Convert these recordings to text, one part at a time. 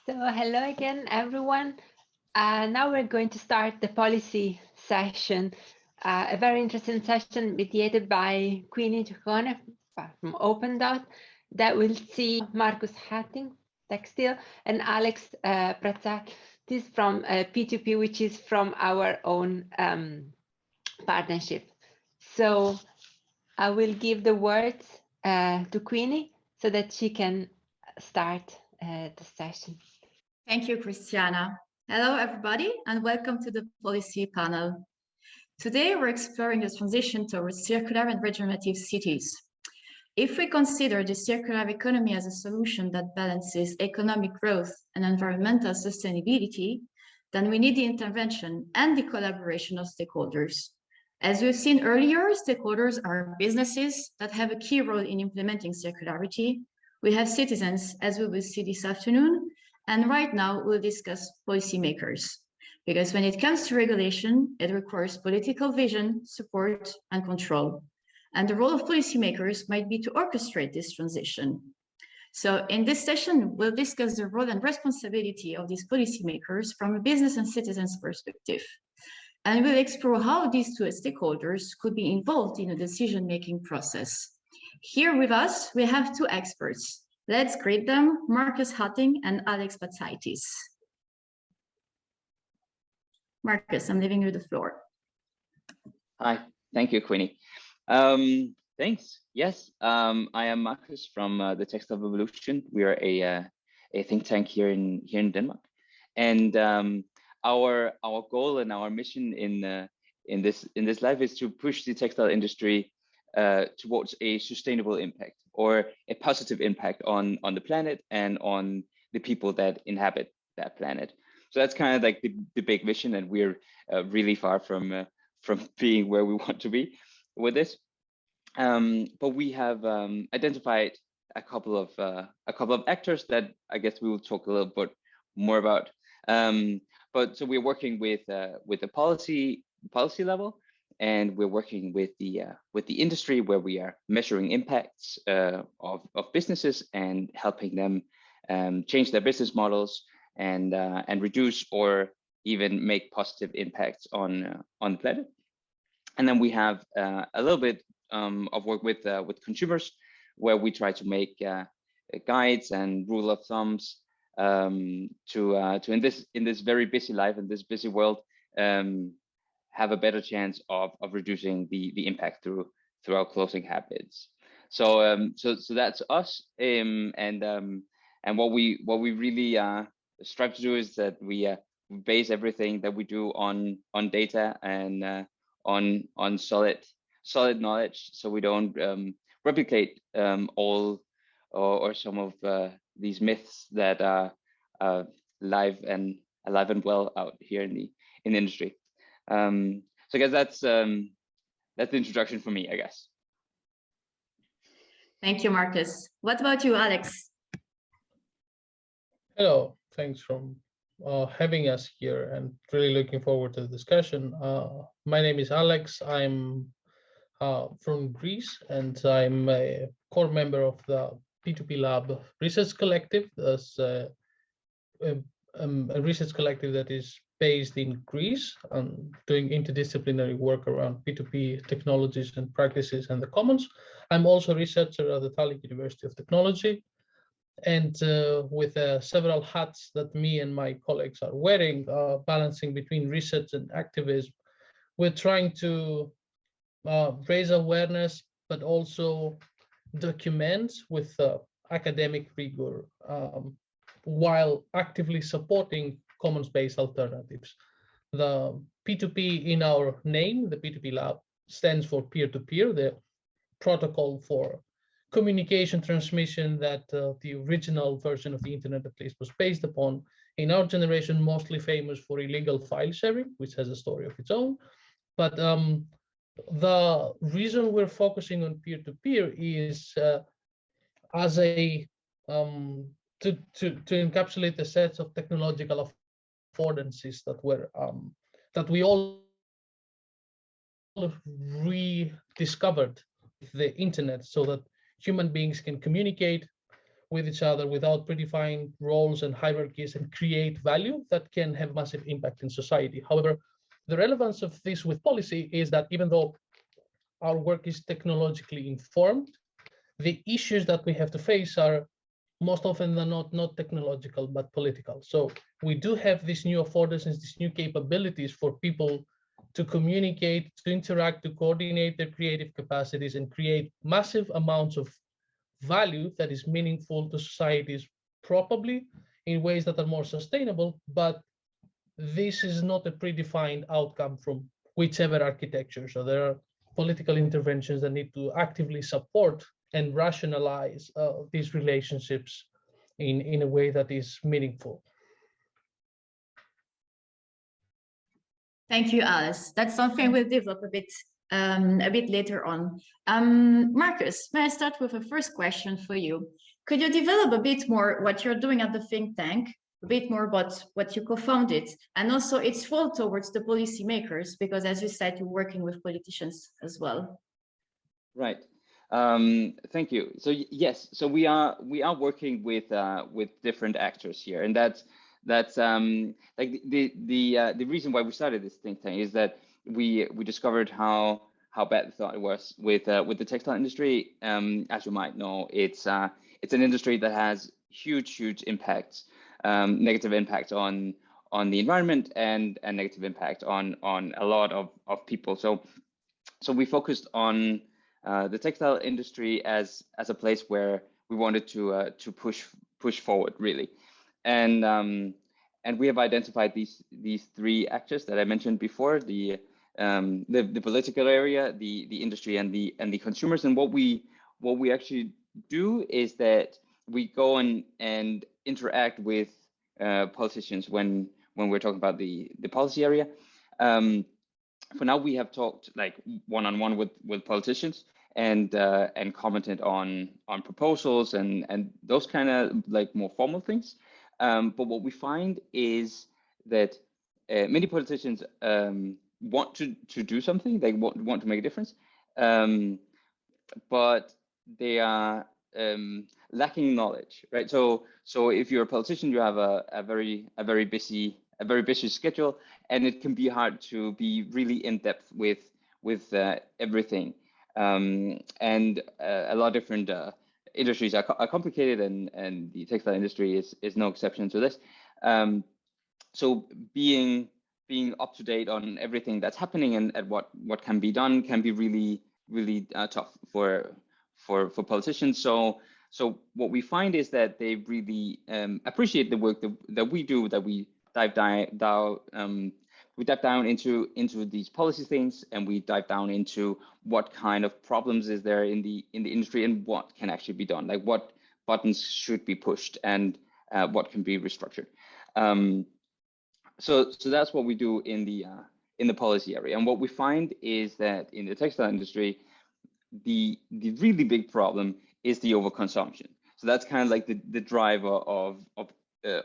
So hello again, everyone. Now we're going to start the policy session, a very interesting session mediated by Queeny Giacone from OpenDot that will see Markus Hatting, textile, and Alex Pazaitis from P2P, which is from our own partnership. So I will give the words to Queeny so that she can start the session. Thank you, Christiana. Hello, everybody, and welcome to the policy panel. Today, we're exploring the transition towards circular and regenerative cities. If we consider the circular economy as a solution that balances economic growth and environmental sustainability, then we need the intervention and the collaboration of stakeholders. As we've seen earlier, stakeholders are businesses that have a key role in implementing circularity. We have citizens, as we will see this afternoon, and right now we'll discuss policymakers. Because when it comes to regulation, it requires political vision, support, and control. And the role of policymakers might be to orchestrate this transition. So in this session, we'll discuss the role and responsibility of these policymakers from a business and citizens perspective. And we'll explore how these two stakeholders could be involved in a decision-making process. Here with us, we have two experts. Let's greet them, Markus Hatting and Alex Pazaitis. Markus, I'm leaving you the floor. Hi, thank you, Queeny. Thanks. Yes, I am Markus from the Textile Revolution. We are a think tank here in Denmark, and our goal and our mission in this life is to push the textile industry towards a sustainable impact or a positive impact on the planet and on the people that inhabit that planet. So that's kind of like the big vision, and we're really far from being where we want to be with this. But we have identified a couple of actors that I guess we will talk a little bit more about. But so we're working with the policy level, and we're working with the industry, where we are measuring impacts of businesses and helping them change their business models and reduce or even make positive impacts on the planet. And then we have a little bit of work with consumers, where we try to make guides and rule of thumbs to in this very busy life, in this busy world, have a better chance of reducing the impact through our clothing habits. So so that's us, and what we really strive to do is that we base everything that we do on data and on solid knowledge, so we don't replicate all or some of these myths that are alive and well out here in the industry. So I guess that's the introduction for me, I guess. Thank you, Markus. What about you, Alex? Hello, thanks for having us here, and really looking forward to the discussion. My name is Alex. I'm from Greece, and I'm a core member of the P2P Lab research collective. That's a research collective that is based in Greece, doing interdisciplinary work around P2P technologies and practices and the commons. I'm also a researcher at the TalTech University of Technology, and with several hats that me and my colleagues are wearing, balancing between research and activism, we're trying to raise awareness, but also document with academic rigor, while actively supporting commons-based alternatives. The P2P in our name, the P2P Lab, stands for peer-to-peer, the protocol for communication transmission that the original version of the internet at least was based upon. In our generation, mostly famous for illegal file sharing, which has a story of its own. But the reason we're focusing on peer-to-peer is as a to encapsulate the sets of technological affordances that we all rediscovered the internet, so that human beings can communicate with each other without predefined roles and hierarchies and create value that can have massive impact in society. However, the relevance of this with policy is that even though our work is technologically informed, the issues that we have to face are most often than not technological, but political. So we do have these new affordances, these new capabilities for people to communicate, to interact, to coordinate their creative capacities and create massive amounts of value that is meaningful to societies, probably in ways that are more sustainable, but this is not a predefined outcome from whichever architecture. So there are political interventions that need to actively support and rationalize these relationships in a way that is meaningful. Thank you, Alice. That's something we'll develop a bit later on. Markus, may I start with a first question for you? Could you develop a bit more what you're doing at the think tank, a bit more about what you co-founded, and also its role towards the policymakers, because as you said, you're working with politicians as well. Right. Thank you. So yes, so we are working with different actors here, and that's like the reason why we started this think tank is that we discovered how bad we thought it was with the textile industry. As you might know, it's an industry that has huge impacts, negative impact on the environment and negative impact on a lot of people. So we focused on the textile industry as a place where we wanted to push forward really, and we have identified these three actors that I mentioned before: the political area, the industry, and the consumers. And what we actually do is that we go and interact with politicians when we're talking about the policy area. For now, we have talked like one-on-one with politicians and commented on proposals and those kind of like more formal things. But what we find is that many politicians want to do something, they want to make a difference, but they are lacking knowledge, right? So if you're a politician, you have a very busy schedule, and it can be hard to be really in depth with everything. And a lot of different industries are complicated, and the textile industry is no exception to this. So being up to date on everything that's happening and what can be done can be really tough for politicians. So what we find is that they really appreciate the work that we do, that we dive down into these policy things, and we dive down into what kind of problems is there in the industry and what can actually be done, like what buttons should be pushed and what can be restructured. So that's what we do in the policy area. And what we find is that in the textile industry, the really big problem is the overconsumption. So that's kind of like the driver of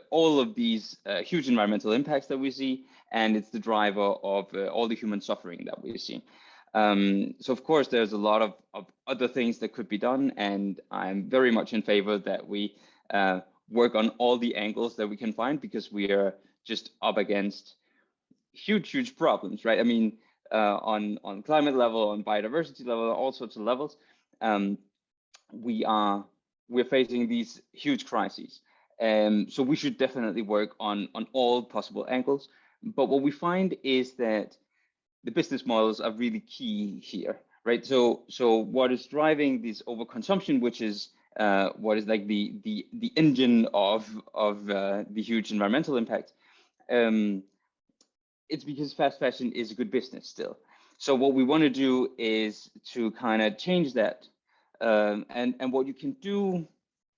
all of these huge environmental impacts that we see, and it's the driver of all the human suffering that we see. So of course, there's a lot of other things that could be done, and I'm very much in favor that we work on all the angles that we can find, because we are just up against huge problems, right? I mean, on climate level, on biodiversity level, all sorts of levels, we're facing these huge crises. So we should definitely work on all possible angles. But what we find is that the business models are really key here, right? So what is driving this overconsumption, which is what is like the engine of the huge environmental impact, it's because fast fashion is a good business still. So what we want to do is to kind of change that, and what you can do,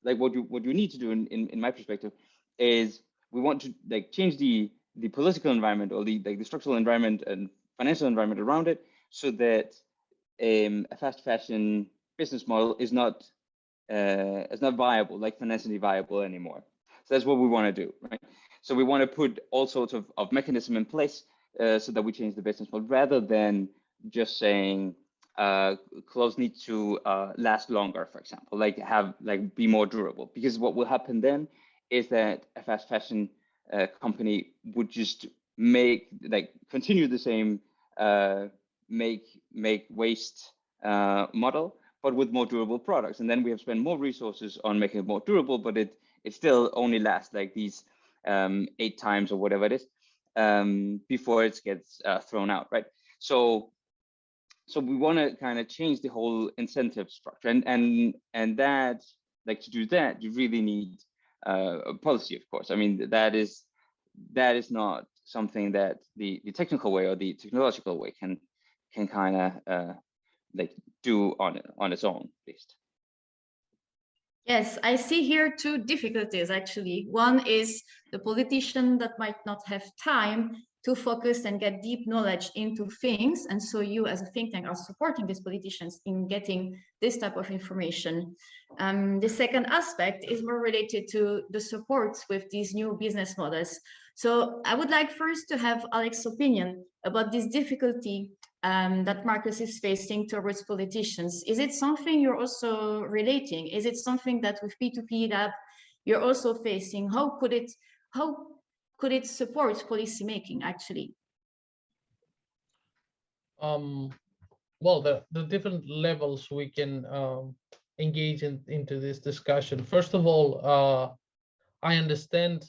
like what you need to do in my perspective, is we want to like change the political environment, or the structural environment and financial environment around it, so that a fast fashion business model is not viable, like financially viable anymore. So that's what we want to do, right? So we want to put all sorts of mechanism in place so that we change the business model, rather than just saying clothes need to last longer, for example, be more durable. Because what will happen then is that a fast fashion company would just continue the same make waste model, but with more durable products. And then we have spent more resources on making it more durable, but it still only lasts like these 8 times or whatever it is before it gets thrown out, right? So we want to kind of change the whole incentive structure, and that, like, to do that, you really need a policy, of course. I mean, that is not something that the technical way or the technological way can kind of do on its own, at least. Yes, I see here 2 difficulties, actually. One is the politician that might not have time to focus and get deep knowledge into things. And so you as a think tank are supporting these politicians in getting this type of information. The second aspect is more related to the support with these new business models. So I would like first to have Alex's opinion about this difficulty that Markus is facing towards politicians. Is it something you're also relating? Is it something that with P2P Lab you're also facing? How could it support policy making, actually? Well, the different levels we can engage into this discussion. First of all, I understand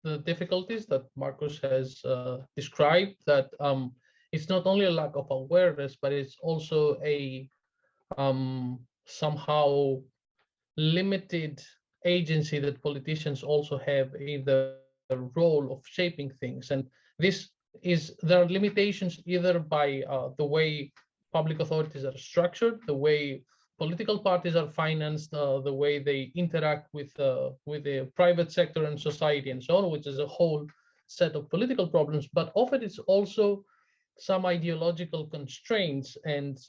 the difficulties that Markus has described, that it's not only a lack of awareness, but it's also a somehow limited agency that politicians also have in the role of shaping things. And there are limitations either by the way public authorities are structured, the way political parties are financed, the way they interact with the private sector and society and so on, which is a whole set of political problems. But often it's also some ideological constraints and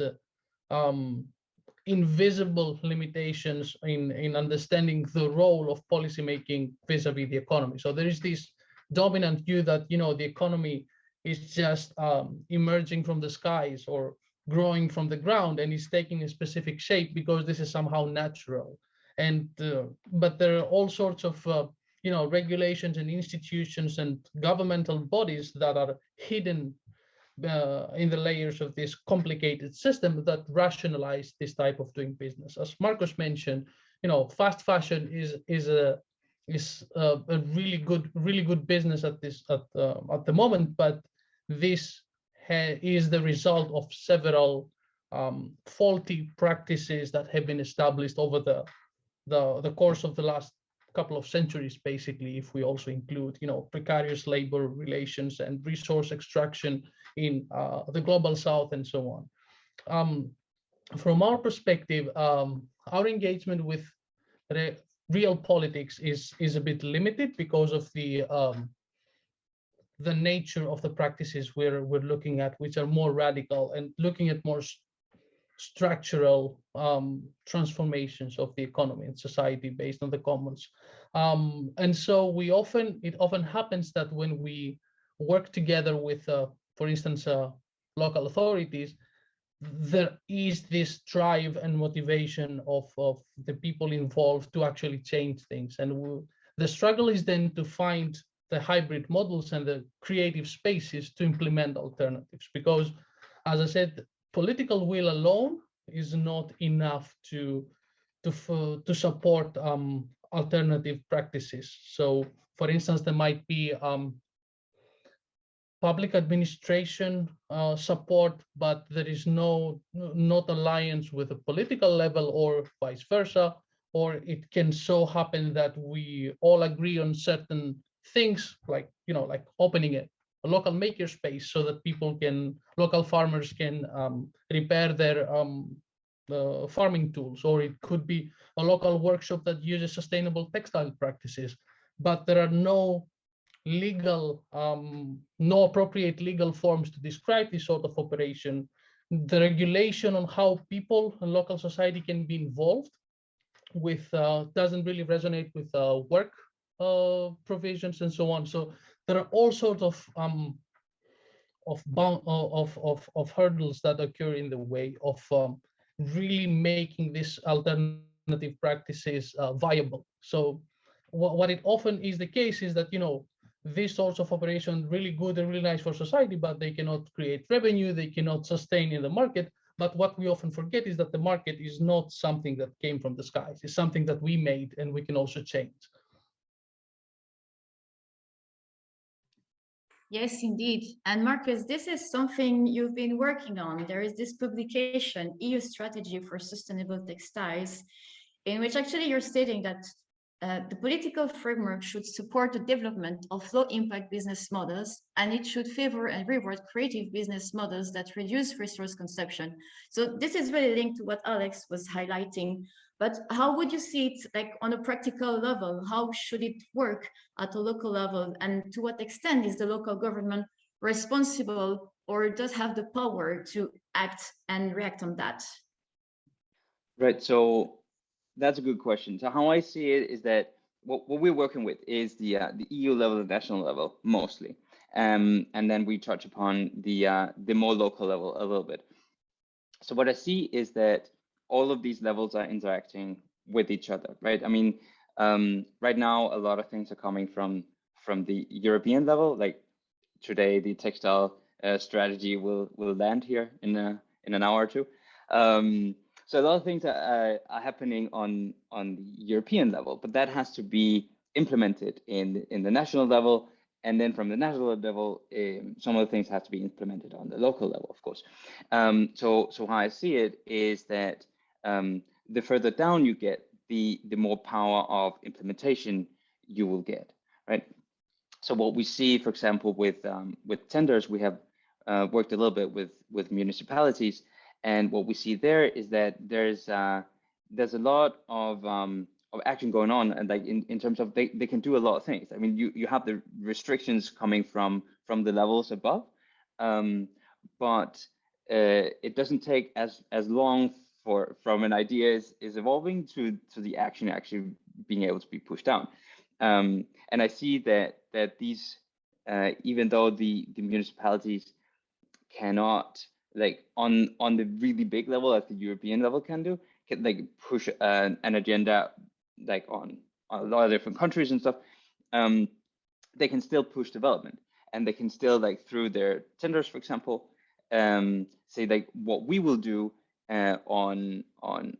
invisible limitations in understanding the role of policymaking vis-a-vis the economy. So there is this dominant view that, the economy is just emerging from the skies or growing from the ground and is taking a specific shape because this is somehow natural. And but there are all sorts of regulations and institutions and governmental bodies that are hidden in the layers of this complicated system that rationalize this type of doing business. As Markus mentioned, fast fashion is a really good business at the moment, but this is the result of several faulty practices that have been established over the course of the last couple of centuries, basically, if we also include precarious labor relations and resource extraction in the global south and so on. From our perspective, our engagement with real politics is a bit limited because of the nature of the practices we're looking at, which are more radical and looking at more structural transformations of the economy and society based on the commons. And so it often happens that when we work together with, for instance, local authorities, there is this drive and motivation of the people involved to actually change things. And the struggle is then to find the hybrid models and the creative spaces to implement alternatives, because, as I said, political will alone is not enough to support alternative practices. So, for instance, there might be public administration support, but there is not alliance with the political level, or vice versa, or it can so happen that we all agree on certain things, like opening a local makerspace so that local farmers can repair their farming tools, or it could be a local workshop that uses sustainable textile practices, but there are no appropriate legal forms to describe this sort of operation. The regulation on how people and local society can be involved with doesn't really resonate with work provisions and so on. So there are all sorts of of hurdles that occur in the way of really making these alternative practices viable. So what it often is the case is that, these sorts of operations really good and really nice for society, but they cannot create revenue, they cannot sustain in the market. But what we often forget is that the market is not something that came from the skies. It's something that we made and we can also change. Yes, indeed. And Markus, this is something you've been working on. There is this publication, EU Strategy for Sustainable Textiles, in which actually you're stating that the political framework should support the development of low-impact business models, and it should favor and reward creative business models that reduce resource consumption. So this is really linked to what Alex was highlighting. But how would you see it, like, on a practical level? How should it work at a local level? And to what extent is the local government responsible or does have the power to act and react on that? Right, so that's a good question. So how I see it is that what we're working with is the EU level and national level mostly, and then we touch upon the more local level a little bit. So what I see is that all of these levels are interacting with each other, right? I mean, right now a lot of things are coming from the European level. Like today, the textile strategy will land here in an hour or two. So a lot of things are happening on the European level, but that has to be implemented in the national level, and then from the national level, some of the things have to be implemented on the local level, of course. So how I see it is that the further down you get, the more power of implementation you will get, right? So what we see, for example, with tenders, we have worked a little bit with municipalities. And what we see there is that there's a lot of action going on, and like in terms of they can do a lot of things. I mean, you have the restrictions coming from the levels above, but it doesn't take as long from an idea is evolving to the action actually being able to be pushed down. And I see that these even though the municipalities cannot, like on the really big level as the European level can do, can like push an agenda like on a lot of different countries and stuff, they can still push development, and they can still, like through their tenders, for example, say like what we will do on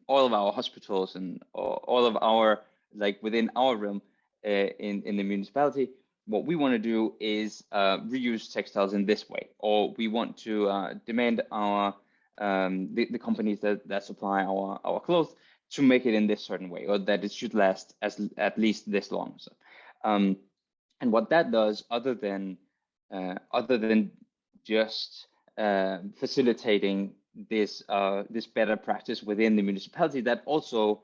all of our hospitals and all of our, like within our realm in the municipality. What we want to do is reuse textiles in this way, or we want to demand our the companies that supply our clothes to make it in this certain way, or that it should last at least this long. So, and what that does, other than just facilitating this better practice within the municipality, that also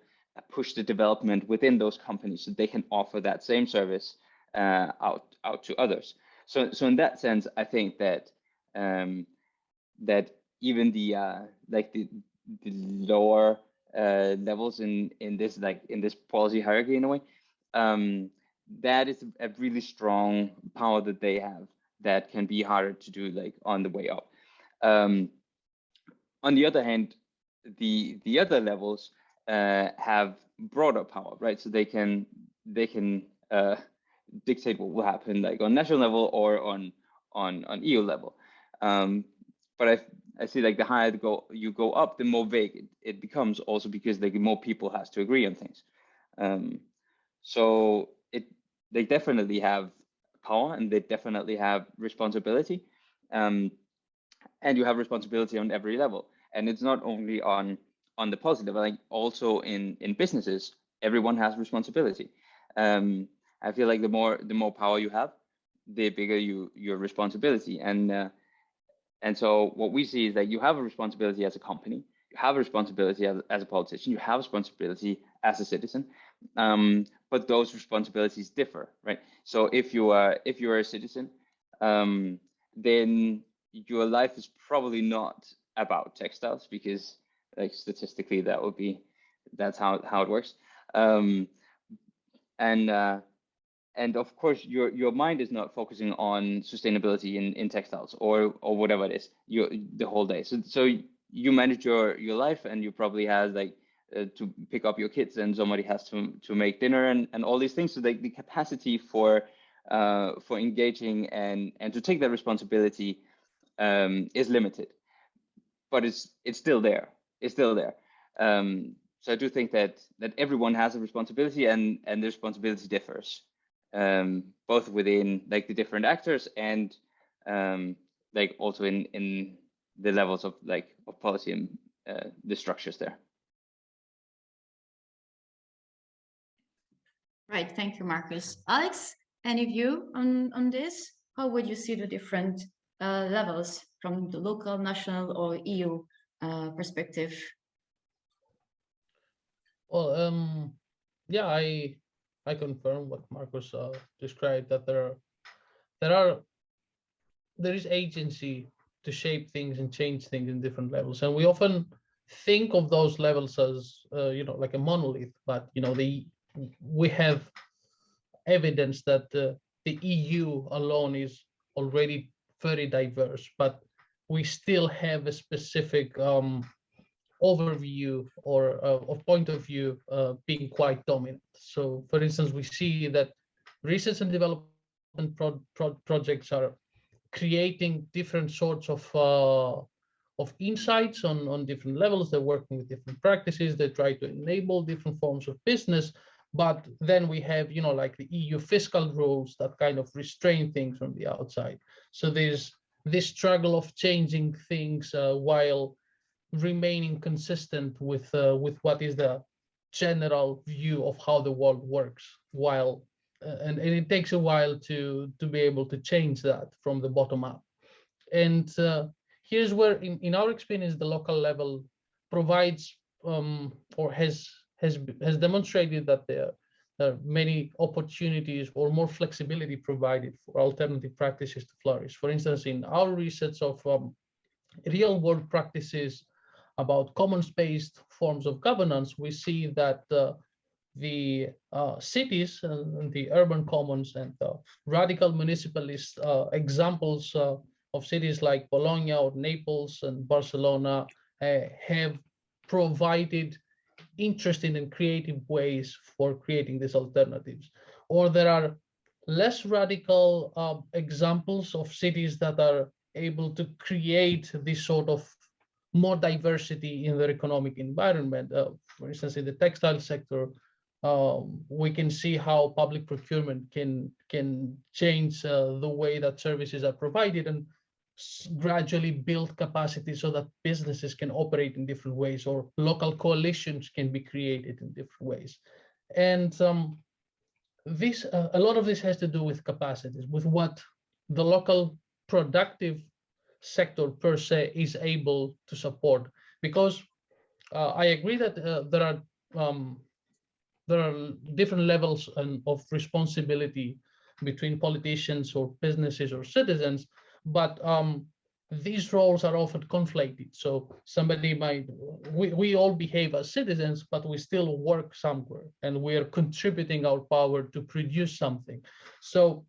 push the development within those companies so they can offer that same service out to others. So in that sense, I think that that even the lower levels in this policy hierarchy in a way, that is a really strong power that they have that can be harder to do like on the way up. On the other hand, the other levels have broader power, right? So they can dictate what will happen like on national level or on EU level. But I see like the higher you go up, the more vague it becomes, also because like more people has to agree on things. So they definitely have power, and they definitely have responsibility. And you have responsibility on every level. And it's not only on the policy level, like also in businesses, everyone has responsibility. I feel like the more power you have, the bigger your responsibility. And so what we see is that you have a responsibility as a company, you have a responsibility as a politician, you have a responsibility as a citizen, but those responsibilities differ, right? So if you are a citizen, then your life is probably not about textiles, because like statistically that's how it works. And of course your mind is not focusing on sustainability in textiles or whatever it is the whole day. So you manage your life, and you probably have like to pick up your kids, and somebody has to make dinner and all these things. So the capacity for engaging and to take that responsibility is limited, but it's still there. It's still there. So I do think that everyone has a responsibility, and the responsibility differs, both within like the different actors and like also in the levels of policy and the structures there. Right, thank you, Markus. Alex, any view on this? How would you see the different levels from the local, national, or EU perspective? Well, yeah, I confirm what Markus described, that there is agency to shape things and change things in different levels, and we often think of those levels as like a monolith, but we have evidence that the EU alone is already very diverse, but we still have a specific overview or of point of view being quite dominant. So, for instance, we see that research and development projects are creating different sorts of insights on different levels. They're working with different practices. They try to enable different forms of business. But then we have, like the EU fiscal rules that kind of restrain things from the outside. So there's this struggle of changing things while remaining consistent with what is the general view of how the world works, while and it takes a while to be able to change that from the bottom up. And here's where in our experience the local level provides or has demonstrated that there are many opportunities or more flexibility provided for alternative practices to flourish. For instance, in our research of real world practices about commons-based forms of governance, we see that the cities and the urban commons and the radical municipalist examples of cities like Bologna or Naples and Barcelona have provided interesting and creative ways for creating these alternatives. Or there are less radical examples of cities that are able to create this sort of more diversity in their economic environment. For instance, in the textile sector, we can see how public procurement can change the way that services are provided and gradually build capacity so that businesses can operate in different ways, or local coalitions can be created in different ways. And a lot of this has to do with capacities, with what the local productive sector per se is able to support. Because I agree that there are different levels of responsibility between politicians or businesses or citizens, but these roles are often conflated. So somebody we all behave as citizens, but we still work somewhere, and we are contributing our power to produce something. So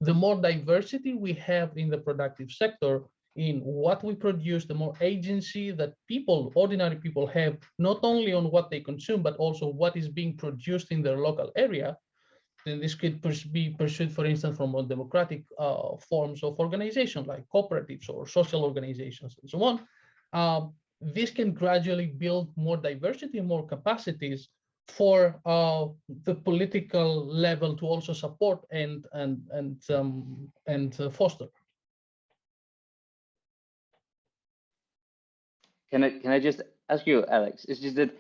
the more diversity we have in the productive sector in what we produce, the more agency that ordinary people have, not only on what they consume, but also what is being produced in their local area. Then this could be pursued, for instance, from more democratic forms of organization, like cooperatives or social organizations and so on. This can gradually build more diversity and more capacities for the political level to also support and foster. Can I just ask you, Alex? It's just that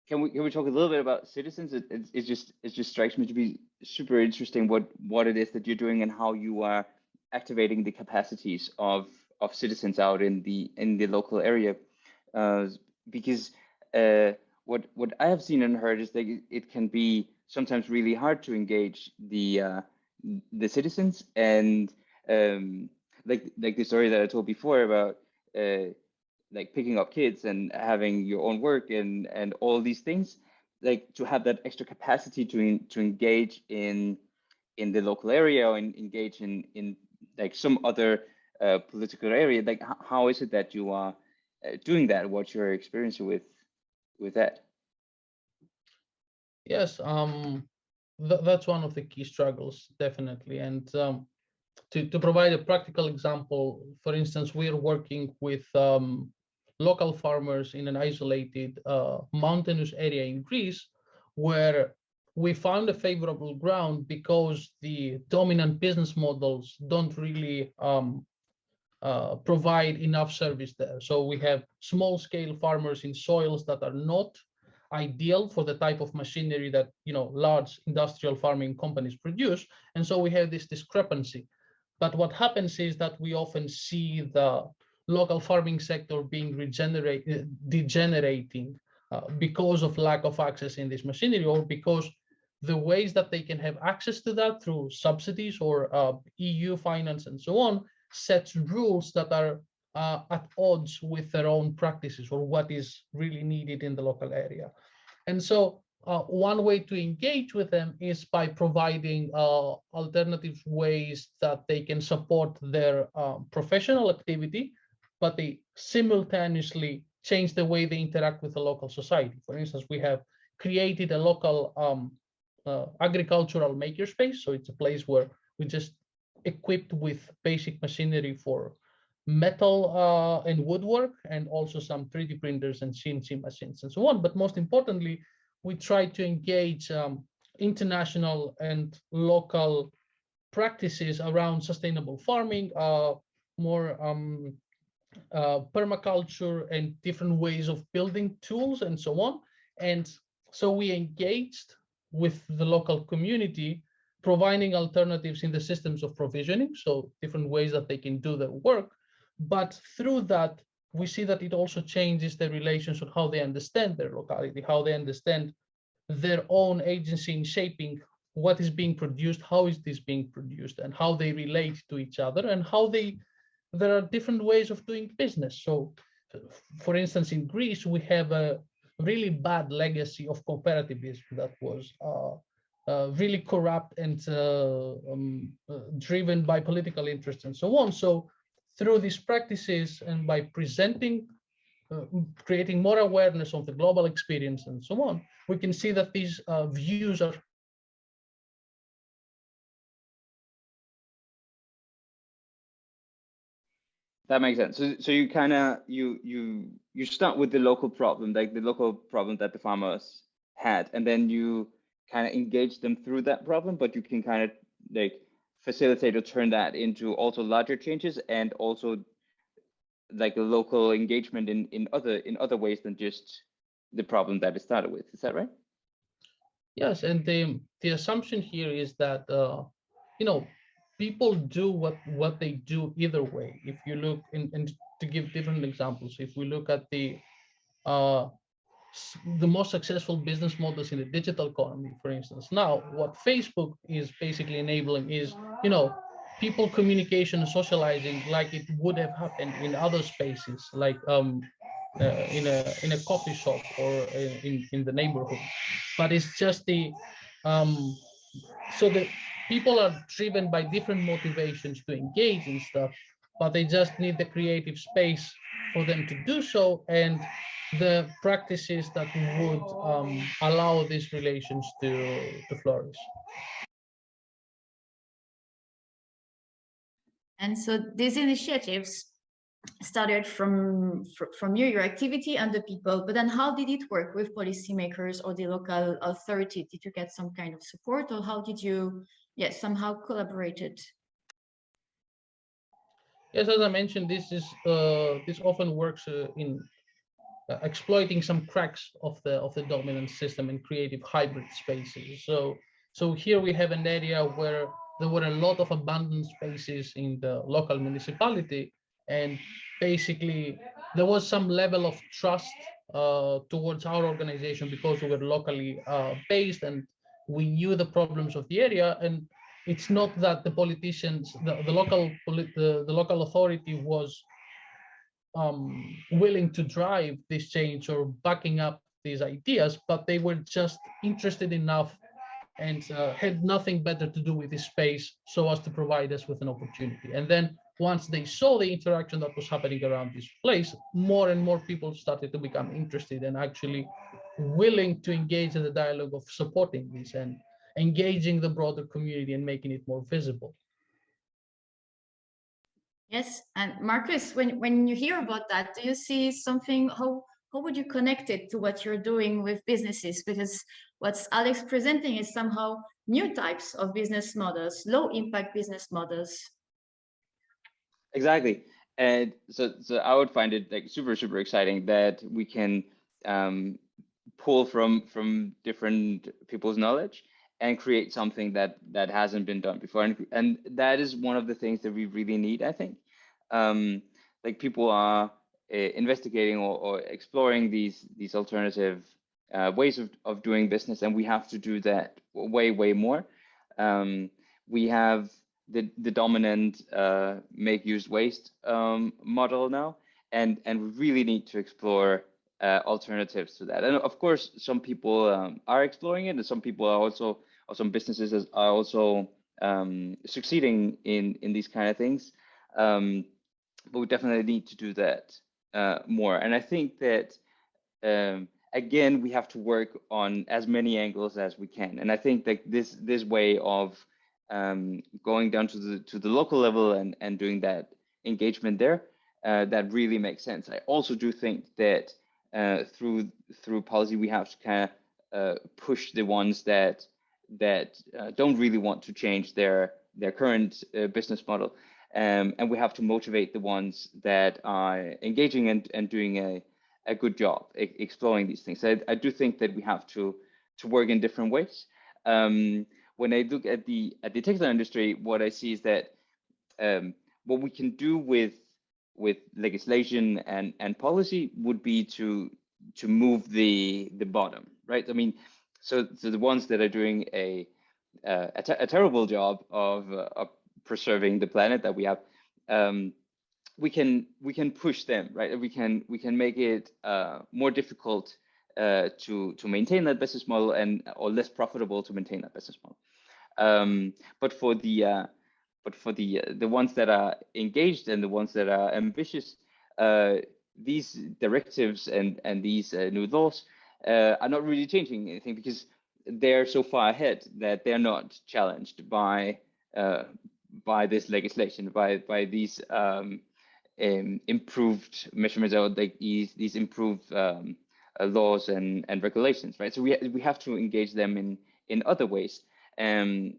can we talk a little bit about citizens? It just strikes me to be super interesting what it is that you're doing and how you are activating the capacities of citizens out in the local area, because what I have seen and heard is that it can be sometimes really hard to engage the citizens, and like the story that I told before about like picking up kids and having your own work and all these things. like to have that extra capacity to engage in the local area, or engage in like some other political area? Like how is it that you are doing that? What's your experience with that? Yes, that's one of the key struggles, definitely. And to provide a practical example, for instance, we're working with local farmers in an isolated mountainous area in Greece, where we found a favorable ground because the dominant business models don't really provide enough service there. So we have small-scale farmers in soils that are not ideal for the type of machinery that large industrial farming companies produce, and so we have this discrepancy. But what happens is that we often see the local farming sector being degenerating because of lack of access in this machinery, or because the ways that they can have access to that through subsidies or EU finance and so on sets rules that are at odds with their own practices or what is really needed in the local area. And so one way to engage with them is by providing alternative ways that they can support their professional activity, but they simultaneously change the way they interact with the local society. For instance, we have created a local agricultural makerspace. So it's a place where we just equipped with basic machinery for metal and woodwork, and also some 3D printers and CNC machines and so on. But most importantly, we try to engage international and local practices around sustainable farming, more permaculture and different ways of building tools and so on. And so we engaged with the local community, providing alternatives in the systems of provisioning, so different ways that they can do their work. But through that, we see that it also changes the relations of how they understand their locality, how they understand their own agency in shaping what is being produced, how is this being produced, and how they relate to each other, and how there are different ways of doing business. So, for instance, in Greece, we have a really bad legacy of cooperativism that was really corrupt and driven by political interests and so on. So through these practices and by presenting, creating more awareness of the global experience and so on, we can see that these views are That makes sense. So you kind of you start with the local problem, like the local problem that the farmers had, and then you kind of engage them through that problem, but you can kind of like facilitate or turn that into also larger changes, and also like a local engagement in other ways than just the problem that it started with. Is that right? Yes, and the assumption here is that people do what they do either way. If you look, and to give different examples, if we look at the most successful business models in the digital economy, for instance, now what Facebook is basically enabling is people communication and socializing like it would have happened in other spaces, like in a coffee shop or in the neighborhood. But it's just so the people are driven by different motivations to engage in stuff, but they just need the creative space for them to do so, and the practices that would allow these relations to flourish. And so these initiatives started from your activity and the people, but then how did it work with policymakers or the local authority? Did you get some kind of support, or how did you somehow collaborated? Yes, as I mentioned, this often works in exploiting some cracks of the dominant system and creative hybrid spaces. So here we have an area where there were a lot of abandoned spaces in the local municipality, and basically there was some level of trust towards our organization because we were locally based and we knew the problems of the area. And it's not that the politicians, the local authority was willing to drive this change or backing up these ideas, but they were just interested enough and had nothing better to do with this space so as to provide us with an opportunity. And then once they saw the interaction that was happening around this place, more and more people started to become interested and actually willing to engage in the dialogue of supporting this and engaging the broader community and making it more visible. Yes, and Markus, when you hear about that, do you see something, how would you connect it to what you're doing with businesses? Because what Alex presenting is somehow new types of business models, low impact business models. Exactly. And so I would find it like super exciting that we can pull from different people's knowledge and create something that hasn't been done before. And that is one of the things that we really need, I think. Like people are investigating or exploring these alternative ways of doing business, and we have to do that way more. We have the dominant make use waste model now, and we really need to explore alternatives to that. And of course, some people are exploring it, and some people are also, or some businesses are also succeeding in these kind of things. But we definitely need to do that more. And I think that again, we have to work on as many angles as we can. And I think that this way of going down to the local level and doing that engagement there, that really makes sense. I also do think that through policy, we have to kind of push the ones that don't really want to change their current business model, and we have to motivate the ones that are engaging and doing a good job exploring these things. I do think that we have to work in different ways. When I look at the textile industry, what I see is that what we can do with legislation and policy would be to move the bottom, right? I mean, so the ones that are doing a terrible job of preserving the planet that we have, we can push them, right? We can make it more difficult to maintain that business model or less profitable to maintain that business model. But for the ones that are engaged and the ones that are ambitious, these directives and these new laws are not really changing anything, because they're so far ahead that they're not challenged by this legislation, by these improved measurements, or like these improved laws and regulations, right? So we have to engage them in other ways. And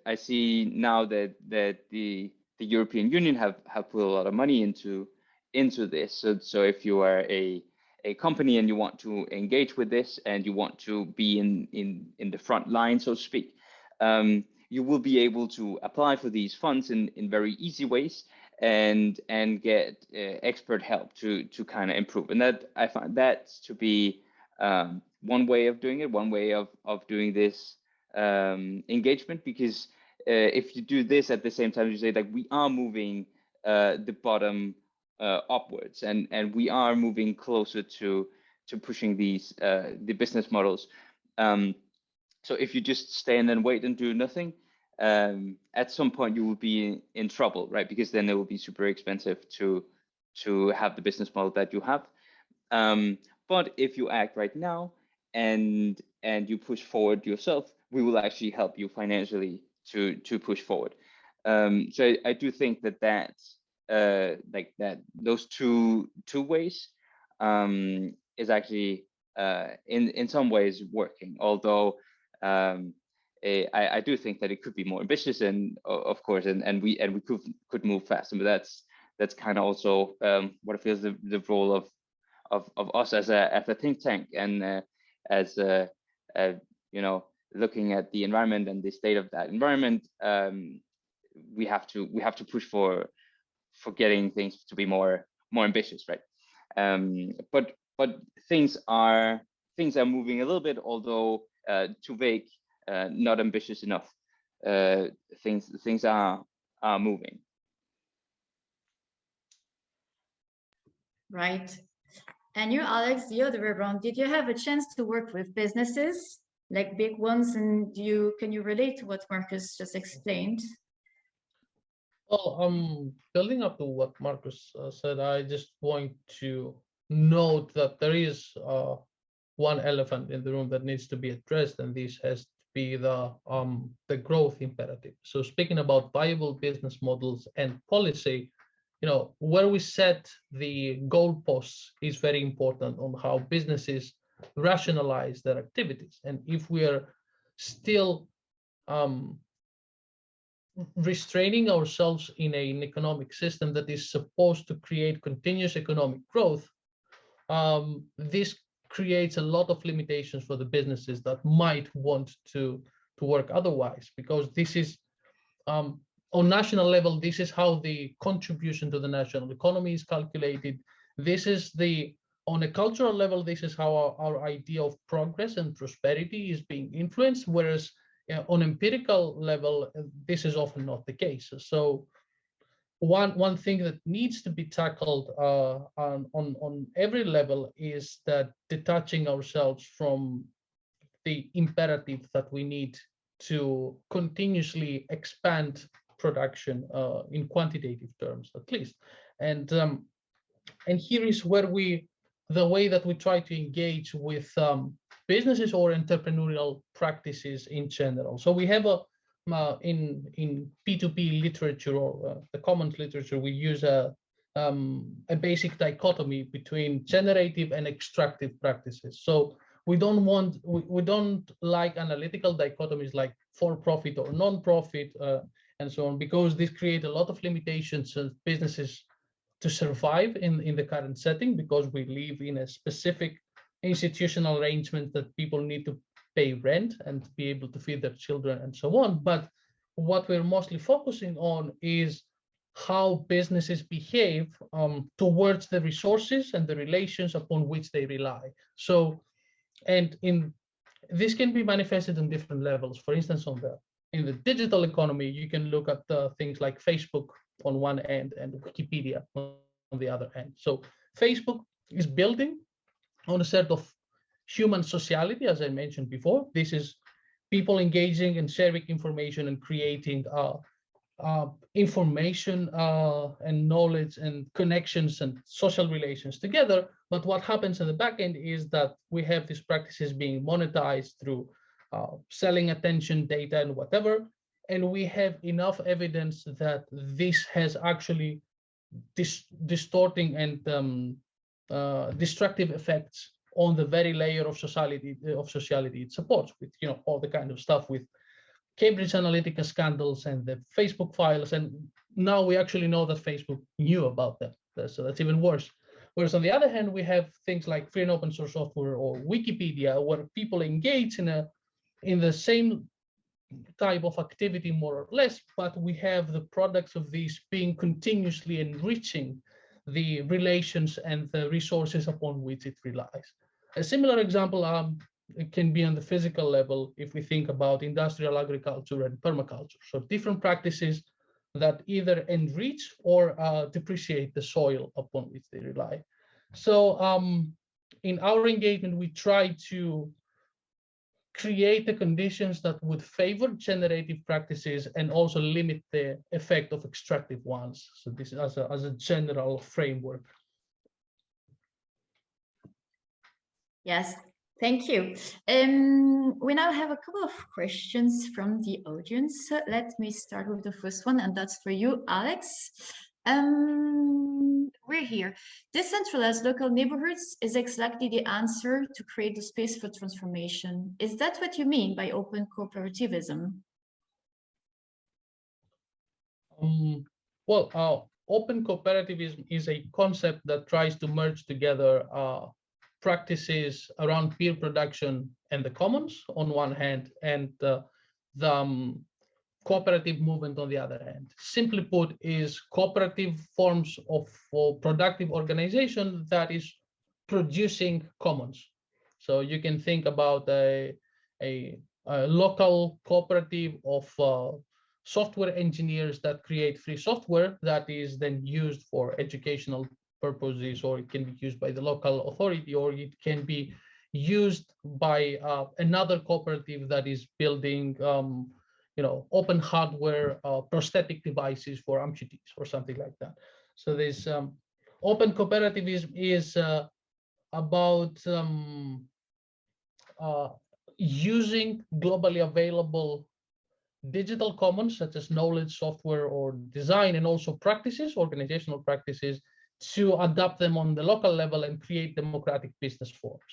I see now that the European Union have put a lot of money into this. So if you are a company and you want to engage with this and you want to be in the front line, so to speak, you will be able to apply for these funds in very easy ways and get expert help to kind of improve. And that I find that to be one way of doing it, one way of doing this engagement, because if you do this at the same time, you say like we are moving the bottom upwards, and we are moving closer to pushing these the business models. So if you just stand and wait and do nothing, at some point you will be in trouble, right? Because then it will be super expensive to have the business model that you have. But if you act right now and you push forward yourself, we will actually help you financially to push forward. So I do think that like that those two ways is actually in some ways working, although I do think that it could be more ambitious, and of course, and we could move faster. But that's kind of also what I feel is the role of us as a think tank, and as you know, looking at the environment and the state of that environment. We have to push for getting things to be more ambitious, right? But things are moving a little bit, although too vague, not ambitious enough. Things are moving. Right. And you, Alex, the other way around, did you have a chance to work with businesses, like big ones, and can you relate to what Markus just explained? Well, building up to what Markus said, I just want to note that there is one elephant in the room that needs to be addressed, and this has to be the growth imperative. So speaking about viable business models and policy, where we set the goalposts is very important on how businesses rationalize their activities. And if we are still restraining ourselves in an economic system that is supposed to create continuous economic growth, this creates a lot of limitations for the businesses that might want to work otherwise, because this is on national level, this is how the contribution to the national economy is calculated. This is on a cultural level, this is how our idea of progress and prosperity is being influenced, whereas on empirical level, this is often not the case. So one thing that needs to be tackled on every level is that detaching ourselves from the imperative that we need to continuously expand production in quantitative terms, at least. And here is where the way that we try to engage with businesses or entrepreneurial practices in general. So we have in P2P literature, or the commons literature, we use a basic dichotomy between generative and extractive practices. So we don't like analytical dichotomies like for-profit or non-profit and so on, because this creates a lot of limitations of businesses to survive in the current setting, because we live in a specific institutional arrangement that people need to pay rent and be able to feed their children and so on. But what we're mostly focusing on is how businesses behave towards the resources and the relations upon which they rely. So, and this can be manifested on different levels. For instance, in the digital economy, you can look at things like Facebook on one end and Wikipedia on the other end. So Facebook is building on a set of human sociality, as I mentioned before. This is people engaging and sharing information and creating information and knowledge and connections and social relations together. But what happens in the back end is that we have these practices being monetized through selling attention, data, and whatever. And we have enough evidence that this has actually distorting and destructive effects on the very layer of sociality it supports, with all the kind of stuff with Cambridge Analytica scandals and the Facebook files. And now we actually know that Facebook knew about them, so that's even worse. Whereas on the other hand, we have things like free and open source software or Wikipedia, where people engage in the same type of activity, more or less, but we have the products of these being continuously enriching the relations and the resources upon which it relies. A similar example it can be on the physical level if we think about industrial agriculture and permaculture. So different practices that either enrich or depreciate the soil upon which they rely. So in our engagement, we try to create the conditions that would favor generative practices and also limit the effect of extractive ones. So this is as a general framework. Yes, thank you. We now have a couple of questions from the audience. Let me start with the first one, and that's for you, Alex. We're here. Decentralized local neighborhoods is exactly the answer to create the space for transformation. Is that what you mean by open cooperativism? Well, open cooperativism is a concept that tries to merge together practices around peer production and the commons on one hand, and the cooperative movement on the other hand. Simply put, is cooperative forms of productive organization that is producing commons. So you can think about a local cooperative of software engineers that create free software that is then used for educational purposes, or it can be used by the local authority, or it can be used by another cooperative that is building open hardware prosthetic devices for amputees or something like that. So this open cooperativism is about using globally available digital commons such as knowledge, software, or design, and also practices, organizational practices, to adapt them on the local level and create democratic business forms.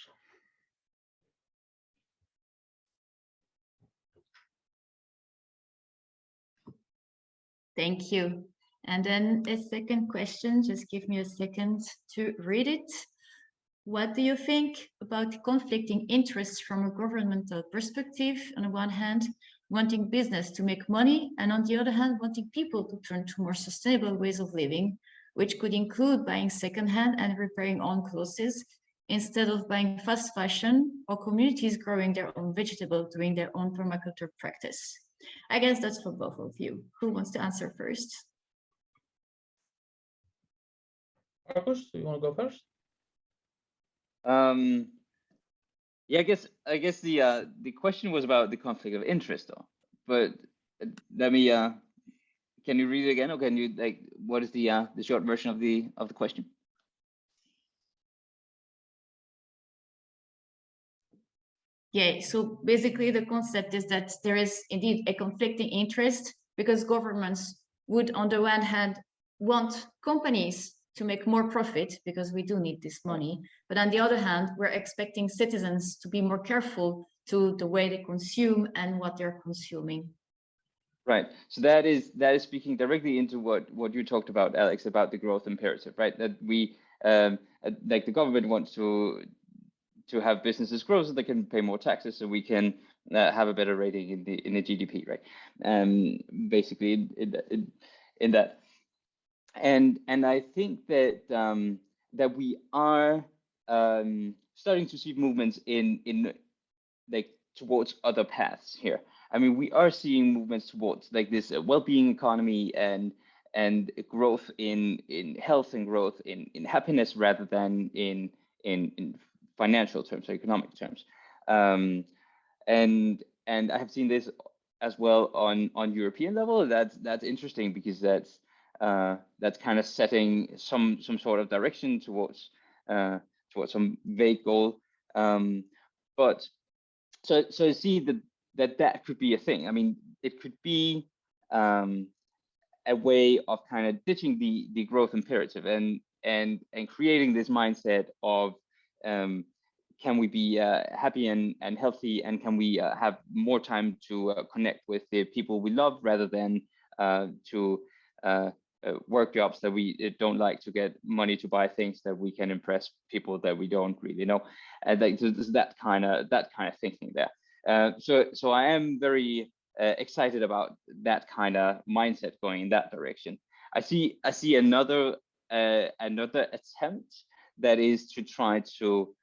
Thank you. And then a second question, just give me a second to read it. What do you think about conflicting interests from a governmental perspective? On the one hand, wanting business to make money, and on the other hand, wanting people to turn to more sustainable ways of living, which could include buying secondhand and repairing own clothes instead of buying fast fashion, or communities growing their own vegetables doing their own permaculture practice. I guess that's for both of you. Who wants to answer first? Markus, do you want to go first? Yeah, I guess the question was about the conflict of interest, though. But let me can you read it again, or can you what is the short version of the question? Yeah, so basically the concept is that there is indeed a conflicting interest, because governments would, on the one hand, want companies to make more profit because we do need this money. But on the other hand, we're expecting citizens to be more careful to the way they consume and what they're consuming. Right. So that is speaking directly into what you talked about, Alex, about the growth imperative, right? That we like the government wants to have businesses grow so they can pay more taxes, so we can have a better rating in the GDP, right? Basically in that. And I think that that we are starting to see movements in towards other paths here. I mean, we are seeing movements towards this well-being economy and growth in health and growth in happiness rather than in financial terms or economic terms. And I have seen this as well on European level. That's interesting, because that's kind of setting some sort of direction towards some vague goal. But so I see that could be a thing. I mean, it could be a way of kind of ditching the growth imperative and creating this mindset of can we be happy and healthy, and can we have more time to connect with the people we love rather than to work jobs that we don't like to get money to buy things that we can impress people that we don't really know. And that kind of thinking there. So I am very excited about that kind of mindset going in that direction. I see another attempt that is to try to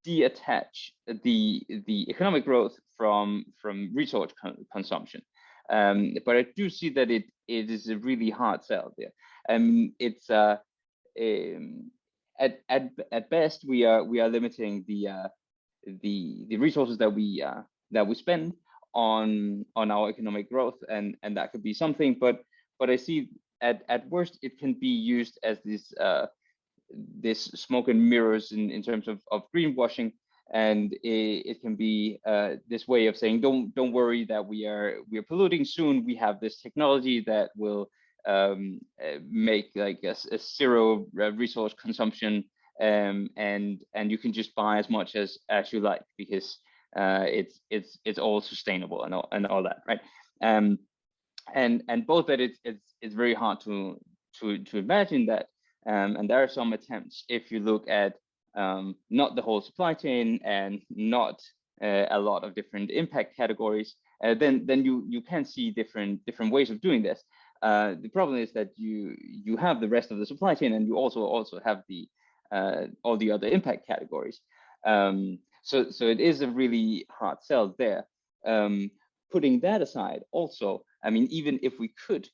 detach the economic growth from resource consumption. But I do see that it is a really hard sell there. It's at best we are limiting the resources that we spend on our economic growth, and that could be something. But I see at worst it can be used as this smoke and mirrors in terms of greenwashing, and it can be this way of saying don't worry that we are polluting soon. We have this technology that will make like a zero resource consumption, and you can just buy as much as you like, because it's all sustainable and all that, right? And both that it's very hard to imagine that. And there are some attempts, if you look at not the whole supply chain and not a lot of different impact categories, then you can see different ways of doing this. The problem is that you have the rest of the supply chain, and you also have the all the other impact categories. So it is a really hard sell there. Putting that aside, also, I mean, even if we could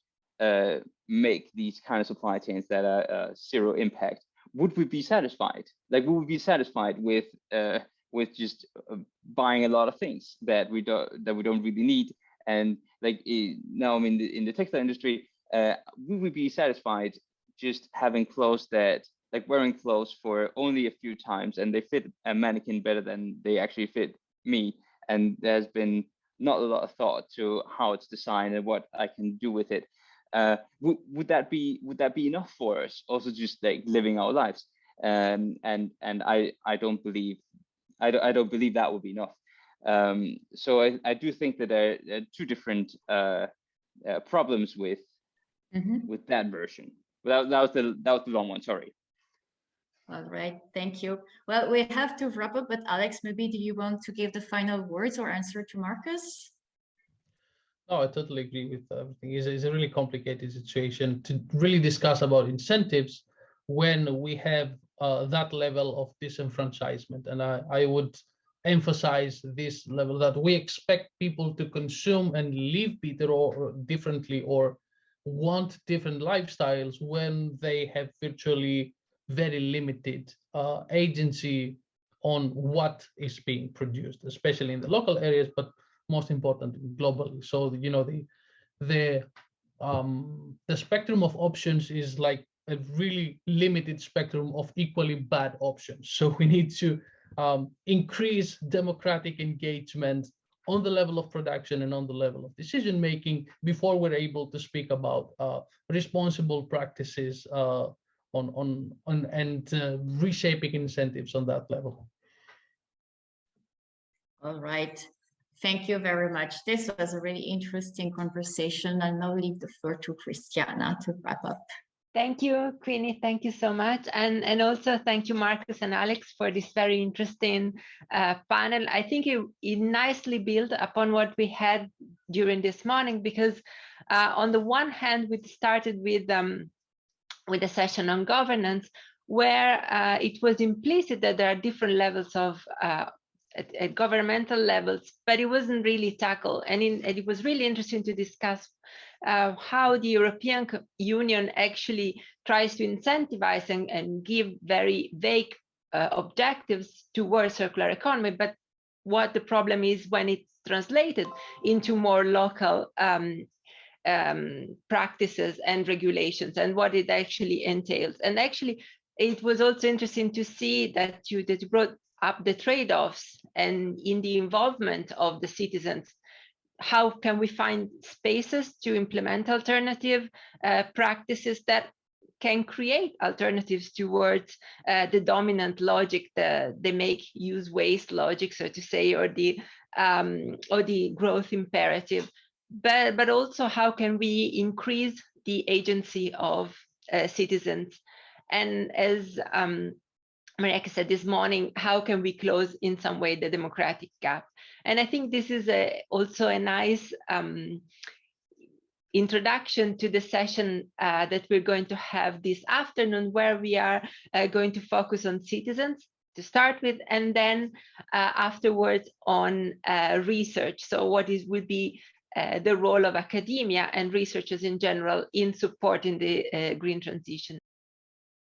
make these kind of supply chains that are zero impact, would we be satisfied? Like, would we be satisfied with just buying a lot of things that we don't really need? And like now, I mean, in the textile industry, would we be satisfied just having clothes that, like, wearing clothes for only a few times and they fit a mannequin better than they actually fit me? And there's been not a lot of thought to how it's designed and what I can do with it. Would that be enough for us? Also, just like living our lives, and I don't believe that would be enough. So I do think that there are two different problems with that version. That was the long one. Sorry. All right, thank you. Well, we have to wrap up, but Alex, maybe do you want to give the final words or answer to Markus? No, I totally agree with everything. It's a really complicated situation to really discuss about incentives when we have that level of disenfranchisement. And I would emphasize this level that we expect people to consume and live better or differently or want different lifestyles when they have virtually very limited agency on what is being produced, especially in the local areas, but most importantly globally. So you know, the spectrum of options is like a really limited spectrum of equally bad options. So we need to increase democratic engagement on the level of production and on the level of decision making before we're able to speak about responsible practices and reshaping incentives on that level. All right. Thank you very much. This was a really interesting conversation. I'll now leave the floor to Christiana to wrap up. Thank you, Queeny. Thank you so much. And also thank you, Markus and Alex, for this very interesting panel. I think it nicely built upon what we had during this morning, because on the one hand, we started with a session on governance, where it was implicit that there are different levels of at governmental levels, but it wasn't really tackled. And it was really interesting to discuss how the European Union actually tries to incentivize and give very vague objectives towards circular economy, but what the problem is when it's translated into more local practices and regulations and what it actually entails. And actually, it was also interesting to see that you brought up the trade-offs and in the involvement of the citizens. How can we find spaces to implement alternative practices that can create alternatives towards the dominant logic, the make use waste logic, so to say, or the growth imperative, but also how can we increase the agency of citizens? And as Marieke said this morning, how can we close in some way the democratic gap? And I think this is also a nice introduction to the session that we're going to have this afternoon, where we are going to focus on citizens to start with, and then afterwards on research. So what would be the role of academia and researchers in general in supporting the green transition.